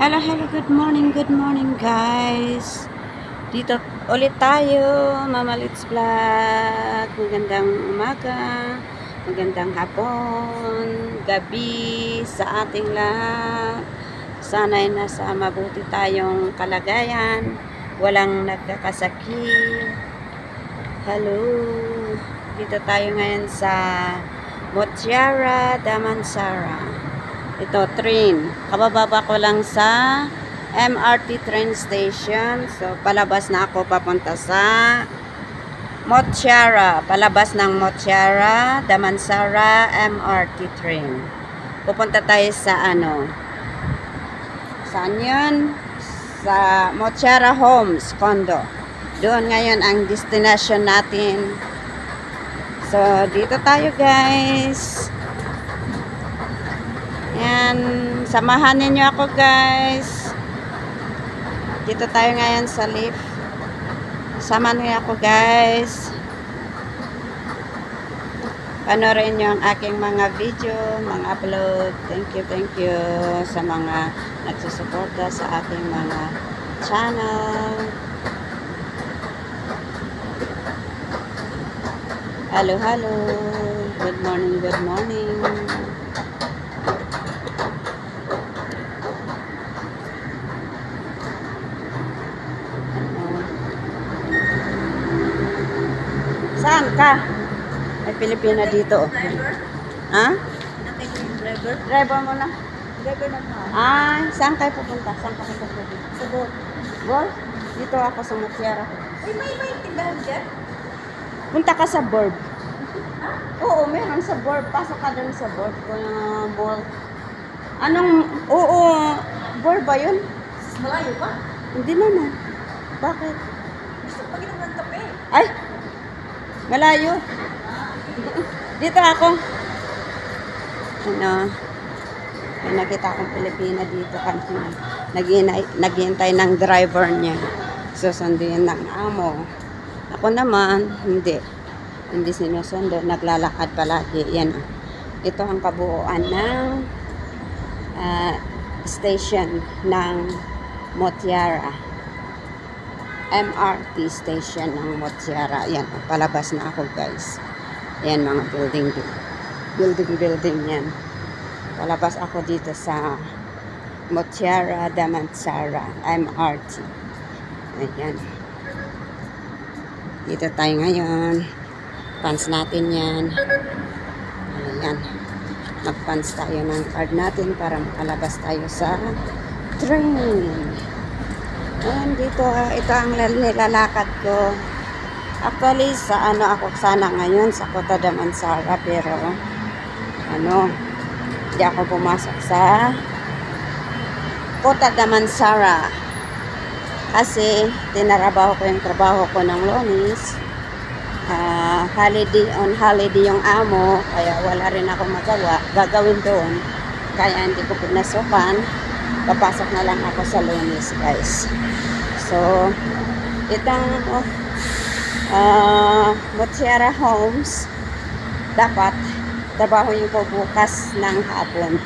Hello, good morning guys. Dito ulit tayo, Mama Litz Vlog. Magandang umaga, magandang hapon, gabi sa ating lahat. Sana'y nasa mabuti tayong kalagayan, walang nagkakasakit. Hello, dito tayo ngayon sa Muttiara, Damansara. Ito, train. Kabababa ko lang sa MRT train station. So, palabas na ako papunta sa Muttiara. Palabas ng Muttiara, Damansara, MRT train. Pupunta tayo sa saan yun? Sa Muttiara Homes Condo. Doon ngayon ang destination natin. So, dito tayo guys. Yan, samahan ninyo ako guys. Dito tayo ngayon sa lift. Samahan niyo ako guys. Panoorin nyo ang aking mga video, mga upload. Thank you sa mga nagsusuporta sa aking mga channel. Hello. Good morning. Saan ka? May Pilipina dito. Driver? Ha? Natin yung driver? Driver mo na. Driver na pa. Ay, saan kayo pupunta? Saan ka pupunta? Sa boat. Bor? Dito ako sa Muttiara. Uy, may tindahan dyan? Punta ka sa Borb. Oo, meron sa Borb. Pasok ka dun sa Borb. Borb. Oo, Borb ba yun? Malayo pa. Hindi naman. Bakit? Gusto pa ginom ng kape. Ay! Malayo. Dito ako. May nakita akong Pilipina dito kanina. Naghihintay ng driver niya. Susunduin ng amo. Ako naman, hindi. Hindi sinusundo. Naglalakad palagi. Yan. Ito ang kabuuan ng station ng Muttiara. MRT station ng Muttiara. Yan, palabas na ako guys. Yan mga building yan. Palabas ako dito sa Muttiara, Damansara, MRT. Ayan. Dito tayo ngayon. Pants natin yan. Ayan. Mag-pants tayo ng card natin para makalabas tayo sa train. Ayan, dito, ito ang nilalakad ko. Actually, sa ako sana ngayon, sa Kota Damansara, pero, hindi ako pumasok sa Kota Damansara. Kasi, tinarabaho ko yung trabaho ko ng Lunes. Holiday yung amo, kaya wala rin ako gagawin doon. Kaya hindi ko pinasukan. Papasok na lang ako sa Lunes guys. So itong Muttiara Homes dapat trabaho yung po bukas ng hapon.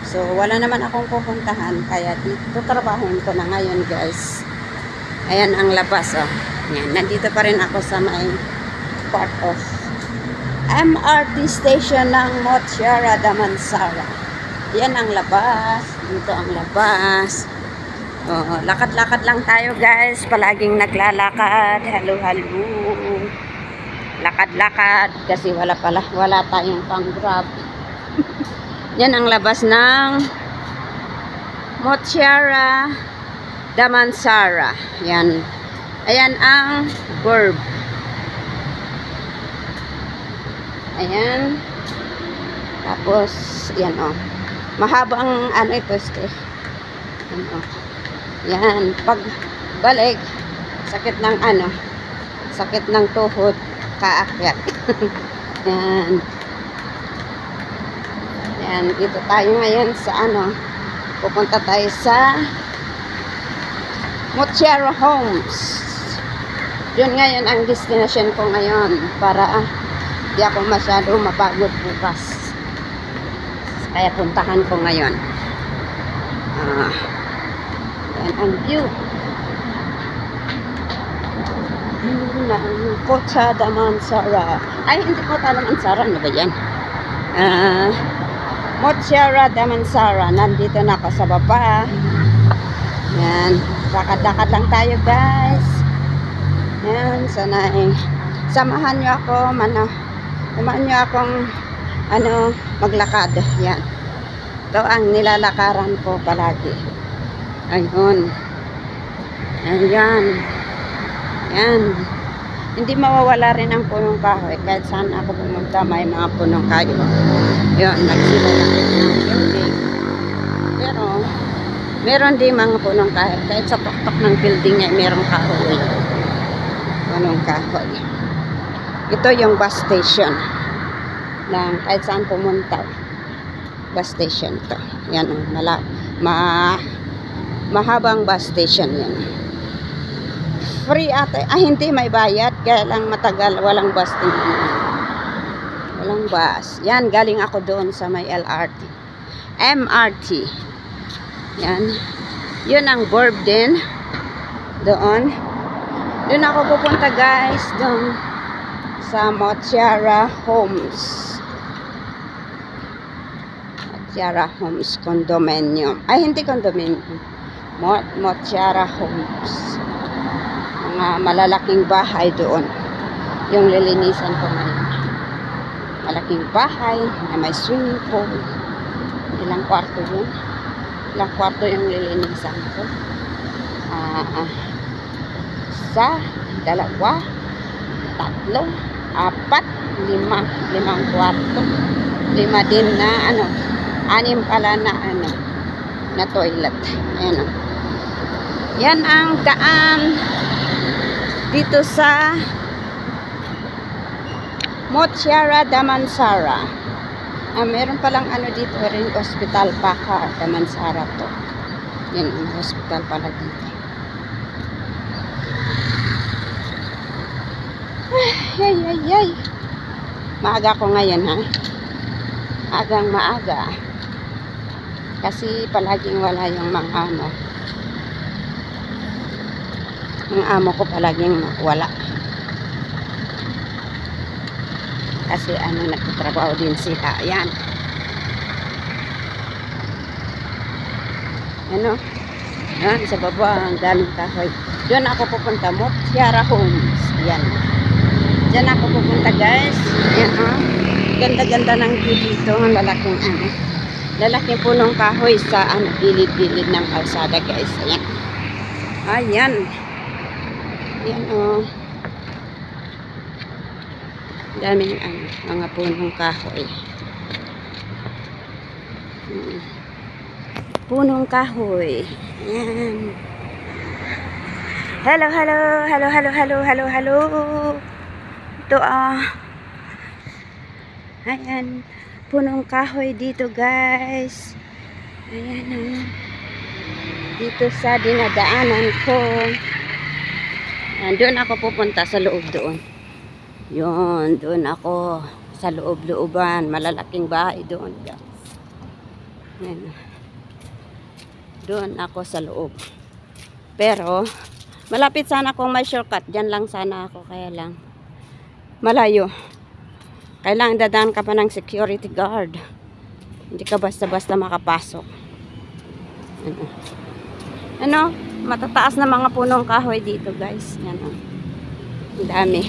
So wala naman akong pupuntahan, kaya dito trabahoin ko na ngayon guys. Ayan ang labas Yan, nandito pa rin ako sa may part of MRT station ng Muttiara, Damansara. Yan ang labas. Dito ang labas. Lakad-lakad lang tayo guys. Palaging naglalakad. Hello. Lakad-lakad. Kasi wala tayong pang-grab. Yan ang labas ng Muttiara, Damansara. Yan. Ayan ang verb. Ayan. Tapos, yan mahaba ang ito. Yan. Pag balik, sakit ng tuhod, kaakyat. Yan. Yan. Dito tayo ngayon sa pupunta tayo sa Muttiara Homes. Yun ngayon ang destination ko ngayon para di ako masyado mapagod bukas. Kaya puntahan ko ngayon. Yan ang view. Ng Kota Damansara. Ay, hindi Kota Damansara. Ano ba yan? Motiara Damansara. Nandito na ako sa baba. Yan. Lakad-lakad lang tayo, guys. Yan. Sana samahan nyo ako. Samahan nyo akong maglakad. Yan. Ito ang nilalakaran ko palagi. Ayun. Ayan. Yan. Hindi mawawala rin ang punong kahoy. Kahit saan ako pumunta, may mga punong kahoy. Yun, nagsilalakit ng building. Pero, meron din mga punong kahoy. Kahit sa tuktok ng building ay merong kahoy. Punong kahoy. Ito yung bus station. Ng kahit saan pumunta. Bus station ito. Yan, mahabang bus station yan. Free ate. Hindi may bayad. Kaya lang matagal. Walang bus din. Walang bus. Yan. Galing ako doon sa may LRT. MRT. Yan. Yun ang verb din. Doon. Doon ako pupunta guys. Doon sa Motiara Homes. Motiara Homes Condominium. Ay, hindi condominium. Motiara Homes. Mga malalaking bahay doon. Yung lilinisan ko ngayon. Malaking bahay na may swimming pool. Ilang kwarto yun? Ilang kwarto yung lilinisan ko? Isa, dalawa, tatlo, apat, limang kwarto. 5 din na 6 pala na toilet. Ayan o. Yan ang daan dito sa Motiara Damansara. Meron palang dito rin hospital Pakar Damansara to. Yan ang hospital pala dito. Ay. Maaga ko ngayon ha. Agang maaga. Kasi palaging wala yung mga amo. Ang amo ko palaging wala. Kasi nagtatrabaho din sila. Ayan. Yan, sa baba ang daming kahoy. Doon ako pupunta. Motiara Homes. Ayan. Diyan ako pupunta guys. Ayan Ganda-ganda ng view dito. Ang lalaking punong kahoy sa gilid-gilid ng kalsada guys. Ayan. Ayan. Ayan daming mga punong kahoy. Punong kahoy. Ayan. Hello. Ito ayan. Punong kahoy dito guys. Ayan dito sa dinadaanan ko. Doon ako pupunta sa loob doon. Yun, doon ako sa loob-looban. Malalaking bahay doon. Yan. Doon ako sa loob. Pero, malapit sana kung may shortcut. Diyan lang sana ako. Kaya lang, malayo. Kailangan dadaan ka pa ng security guard. Hindi ka basta-basta makapasok. Matataas na mga punong kahoy dito guys. Yan ang dami.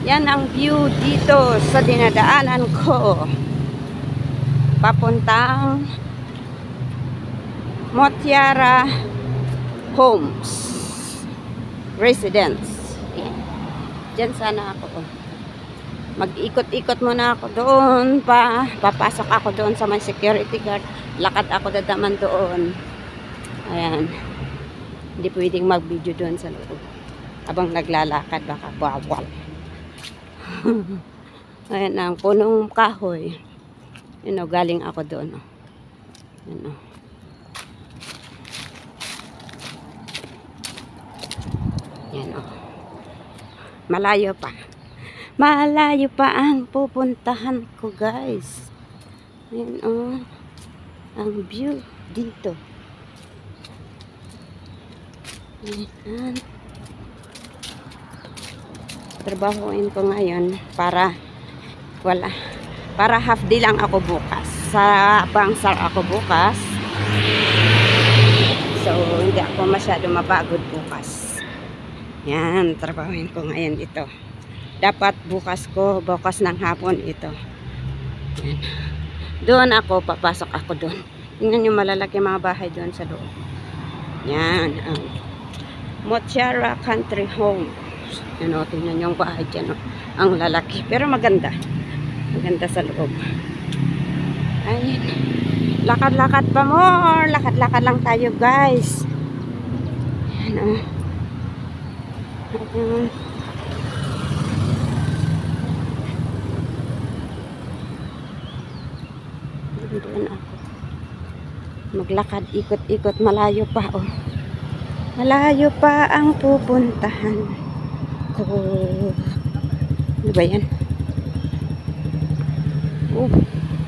Yan ang view dito sa dinadaanan ko. Papuntang Motiara Homes Residence. Diyan sana ako. Mag-ikot-ikot muna ako doon papasok ako doon sa may security guard. Lakad ako dadaman doon. Ayan. Hindi pwedeng mag-video doon sa loob. Habang naglalakad baka bawal. Ayan ang punong kahoy. Galing ako doon. Yan Malayo pa ang pupuntahan ko guys. Ayan, oh. Ang view dito. Ayan. Trabahuin ko ngayon para half day lang ako bukas. Sa Bangsar ako bukas. So, hindi ako masyado mapagod bukas. Yan, trabahuin ko ngayon ito. Dapat bukas ng hapon ito. Yan. Doon ako, papasok ako doon. Tingnan nyo, malalaki mga bahay doon sa loob. Yan, ang Motiara Country Home. Yan o, tingnan nyo ang bahay dyan. Ang lalaki, pero maganda. Maganda sa loob. Ayun. Lakad-lakad pa more. Lakad-lakad lang tayo, guys. Yan o. Ayun. Doon ako. Maglakad, ikot-ikot. Malayo pa, oh. Malayo pa ang pupuntahan ko. Ano ba yan?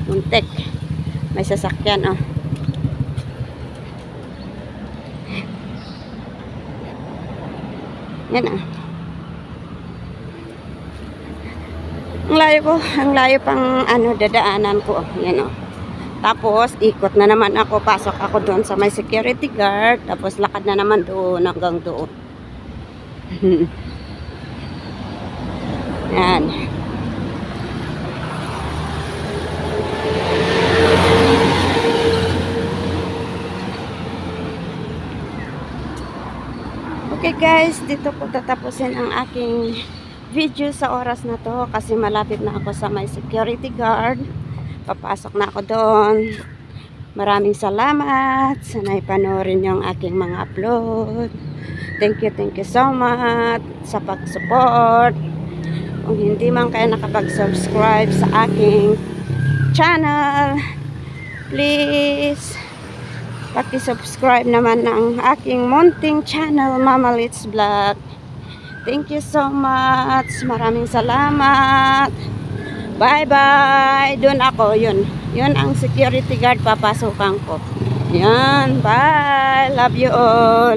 Muntik. May sasakyan, oh. Yan, oh. Ang layo pang dadaanan ko, oh. Yan, oh. Tapos, ikot na naman ako. Pasok ako doon sa may security guard. Tapos, lakad na naman doon hanggang doon. Yan. Okay guys, dito ko tatapusin ang aking video sa oras na to. Kasi malapit na ako sa may security guard. Papasok na ako doon. Maraming salamat. Sana'y panoorin yung aking mga upload. Thank you so much sa pag-support. Kung hindi man kayo nakapag-subscribe sa aking channel, please paki-subscribe naman ng aking munting channel, Mama Litz Vlog. Thank you so much. Maraming salamat. Bye-bye. Doon ako, yun. Yun ang security guard, papasukan ko. Yan, bye. Love you all.